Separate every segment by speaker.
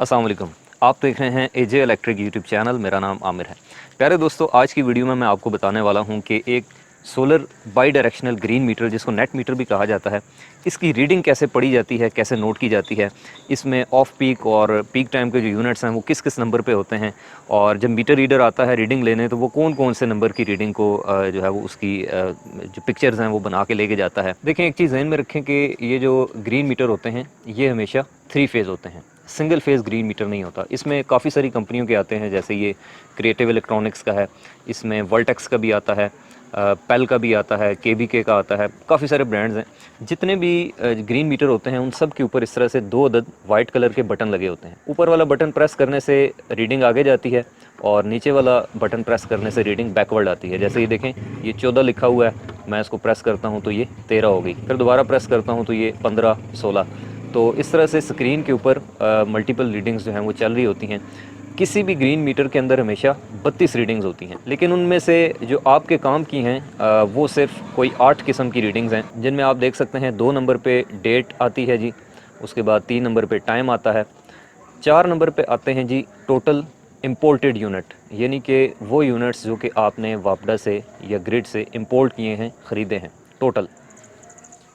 Speaker 1: अस्सलाम वालेकुम। आप देख रहे हैं एजे इलेक्ट्रिक यूट्यूब चैनल। मेरा नाम आमिर है। प्यारे दोस्तों, आज की वीडियो में मैं आपको बताने वाला हूं कि एक solar bidirectional green meter, जिसको नेट मीटर भी कहा जाता है, इसकी रीडिंग कैसे पढ़ी जाती है, कैसे नोट की जाती है, इसमें ऑफ पीक और पीक टाइम के जो यूनिट्स हैं वो किस किस नंबर पे होते हैं, और जब मीटर रीडर आता है रीडिंग लेने तो वो कौन कौन से नंबर की रीडिंग को जो है वो उसकी जो पिक्चर्स हैं वो बना के लेके जाता है। देखें, एक चीज़ ध्यान में रखें कि ये जो ग्रीन मीटर होते हैं ये हमेशा 3 फेज़ होते हैं, सिंगल फेज़ ग्रीन मीटर नहीं होता। इसमें काफ़ी सारी कंपनियों के आते हैं, जैसे ये क्रिएटिव इलेक्ट्रॉनिक्स का है, इसमें वर्टेक्स का भी आता है, पेल का भी आता है, केबीके का आता है, काफ़ी सारे ब्रांड्स हैं। जितने भी ग्रीन मीटर होते हैं उन सब के ऊपर इस तरह से 2 अदद वाइट कलर के बटन लगे होते हैं। ऊपर वाला बटन प्रेस करने से रीडिंग आगे जाती है और नीचे वाला बटन प्रेस करने से रीडिंग बैकवर्ड आती है। जैसे ये देखें, ये 14 लिखा हुआ है, मैं इसको प्रेस करता हूँ तो ये 13 हो गई, फिर दोबारा प्रेस करता हूँ तो ये 15, 16। तो इस तरह से स्क्रीन के ऊपर मल्टीपल रीडिंग्स जो हैं वो चल रही होती हैं। किसी भी ग्रीन मीटर के अंदर हमेशा 32 रीडिंग्स होती हैं, लेकिन उनमें से जो आपके काम की हैं वो सिर्फ कोई 8 किस्म की रीडिंग्स हैं, जिनमें आप देख सकते हैं 2 नंबर पे डेट आती है जी, उसके बाद 3 नंबर पे टाइम आता है, 4 नंबर पे आते हैं जी टोटल इम्पोर्टेड यूनिट, यानी कि वो यूनिट्स जो कि आपने वापडा से या ग्रिड से इंपोर्ट किए हैं, ख़रीदे हैं टोटल।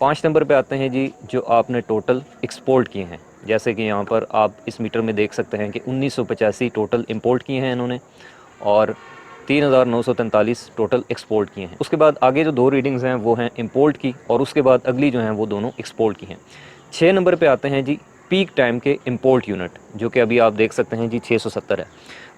Speaker 1: 5 नंबर पे आते हैं जी जो आपने टोटल एक्सपोर्ट किए हैं, जैसे कि यहाँ पर आप इस मीटर में देख सकते हैं कि 1985 टोटल इंपोर्ट किए हैं इन्होंने और 3943 टोटल एक्सपोर्ट किए हैं। उसके बाद आगे जो 2 रीडिंग्स हैं वो हैं इंपोर्ट की, और उसके बाद अगली जो हैं वो दोनों एक्सपोर्ट की हैं। 6 नंबर पे आते हैं जी पीक टाइम के इंपोर्ट यूनिट, जो कि अभी आप देख सकते हैं जी 670 है।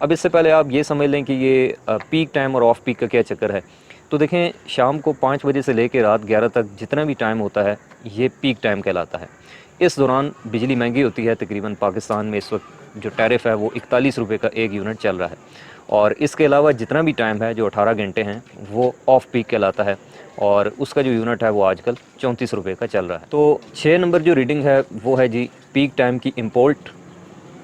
Speaker 1: अब इससे पहले आप ये समझ लें कि ये पीक टाइम और ऑफ पीक का क्या चक्कर है। तो देखें, शाम को 5 बजे से लेकर रात 11 तक जितना भी टाइम होता है ये पीक टाइम कहलाता है। इस दौरान बिजली महंगी होती है, तकरीबन पाकिस्तान में इस वक्त जो टैरिफ है वो 41 रुपये का एक यूनिट चल रहा है, और इसके अलावा जितना भी टाइम है जो 18 घंटे हैं वो ऑफ पीक कहलाता है, और उसका जो यूनिट है वो आजकल 34 रुपये का चल रहा है। तो 6 नंबर जो रीडिंग है वो है जी पीक टाइम की इम्पोर्ट,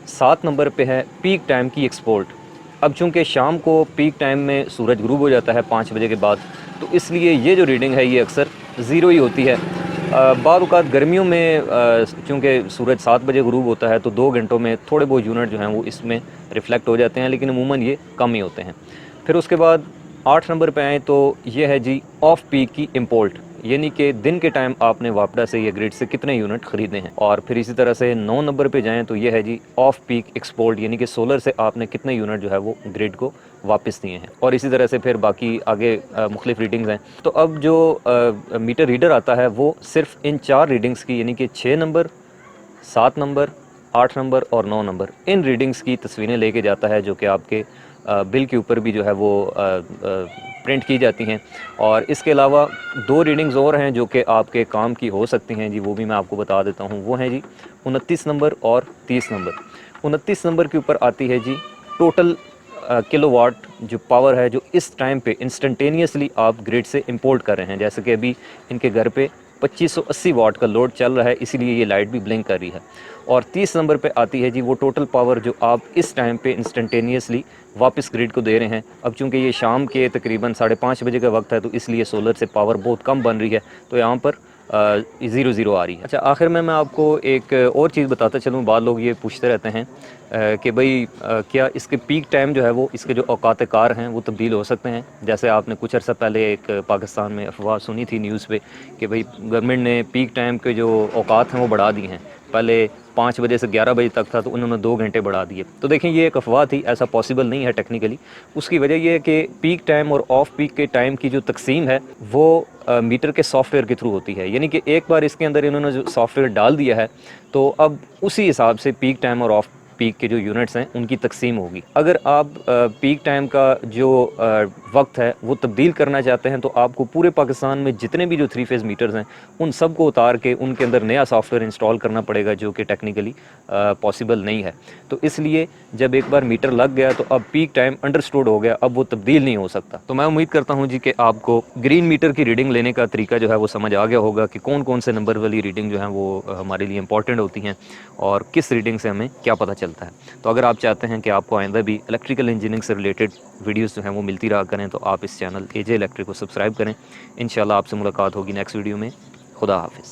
Speaker 1: 7 नंबर पे है पीक टाइम की एक्सपोर्ट। अब चूँकि शाम को पीक टाइम में सूरज गुरूब हो जाता है 5 बजे के बाद, तो इसलिए ये जो रीडिंग है ये अक्सर ज़ीरो ही होती है। बाद औक़ात गर्मियों में चूँकि सूरज 7 बजे गुरूब होता है तो 2 घंटों में थोड़े बहुत यूनिट जो हैं वो इसमें रिफ़्लेक्ट हो जाते हैं, लेकिन अमूमन ये कम ही होते हैं। फिर उसके बाद 8 नंबर पे आएँ तो ये है जी ऑफ पीक की इम्पोर्ट, यानी कि दिन के टाइम आपने वापडा से या ग्रिड से कितने यूनिट ख़रीदे हैं। और फिर इसी तरह से 9 नंबर पे जाएँ तो ये है जी ऑफ पीक एक्सपोर्ट, यानी कि सोलर से आपने कितने यूनिट जो है वो ग्रिड को वापस दिए हैं। और इसी तरह से फिर बाकी आगे मुख्तलिफ रीडिंग्स हैं। तो अब जो मीटर रीडर आता है वो सिर्फ इन 4 रीडिंग्स की, यानी कि 6 नंबर, 7 नंबर, 8 नंबर और 9 नंबर, इन रीडिंग्स की तस्वीरें लेके जाता है, जो कि आपके बिल के ऊपर भी जो है वो प्रिंट की जाती हैं। और इसके अलावा 2 रीडिंग्स और हैं जो कि आपके काम की हो सकती हैं जी, वो भी मैं आपको बता देता हूँ। वो हैं जी 29 नंबर और 30 नंबर। 29 नंबर के ऊपर आती है जी टोटल किलोवाट जो पावर है जो इस टाइम पे इंस्टेंटेनियसली आप ग्रिड से इंपोर्ट कर रहे हैं। जैसे कि अभी इनके घर पे 2580 वाट का लोड चल रहा है, इसीलिए ये लाइट भी ब्लिंक कर रही है। और 30 नंबर पे आती है जी वो टोटल पावर जो आप इस टाइम पे इंस्टेंटेनियसली वापस ग्रिड को दे रहे हैं। अब चूँकि ये शाम के तकरीबन 5:30 बजे का वक्त है, तो इसलिए सोलर से पावर बहुत कम बन रही है, तो यहाँ पर 0-0 आ रही है। अच्छा, आखिर में मैं आपको एक और चीज़ बताता चलूँ। बाद लोग ये पूछते रहते हैं कि भाई क्या इसके पीक टाइम जो है वो इसके जो औकात कार हैं वो तब्दील हो सकते हैं। जैसे आपने कुछ अर्सा पहले एक पाकिस्तान में अफवाह सुनी थी न्यूज़ पे कि भाई गवर्नमेंट ने पीक टाइम के जो औकात हैं वो बढ़ा दिए हैं। पहले 5 बजे से 11 बजे तक था, तो उन्होंने 2 घंटे बढ़ा दिए। तो देखें, ये एक अफवाह थी, ऐसा पॉसिबल नहीं है टेक्निकली। उसकी वजह ये है कि पीक टाइम और ऑफ पीक के टाइम की जो तकसीम है वो मीटर के सॉफ्टवेयर के थ्रू होती है, यानी कि एक बार इसके अंदर इन्होंने जो सॉफ्टवेयर डाल दिया है तो अब उसी हिसाब से पीक टाइम और ऑफ पीक के जो यूनिट्स हैं उनकी तकसीम होगी। अगर आप पीक टाइम का जो वक्त है वो तब्दील करना चाहते हैं, तो आपको पूरे पाकिस्तान में जितने भी जो 3 फेज़ मीटर्स हैं उन सब को उतार के उनके अंदर नया सॉफ्टवेयर इंस्टॉल करना पड़ेगा, जो कि टेक्निकली पॉसिबल नहीं है। तो इसलिए जब एक बार मीटर लग गया तो अब पीक टाइम अंडरस्टूड हो गया, अब वो तब्दील नहीं हो सकता। तो मैं उम्मीद करता हूँ जी कि आपको ग्रीन मीटर की रीडिंग लेने का तरीका जो है वो समझ आ गया होगा कि कौन कौन से नंबर वाली रीडिंग जो है वो हमारे लिए इंपॉर्टेंट होती हैं और किस रीडिंग से हमें क्या पता चलता है। तो अगर आप चाहते हैं कि आपको आइंदा भी इलेक्ट्रिकल इंजीनियरिंग से रिलेटेड वीडियोस जो हैं वो मिलती रहा करें, तो आप इस चैनल एजे इलेक्ट्रिक को सब्सक्राइब करें। इंशाल्लाह आपसे मुलाकात होगी नेक्स्ट वीडियो में। खुदा हाफिज़।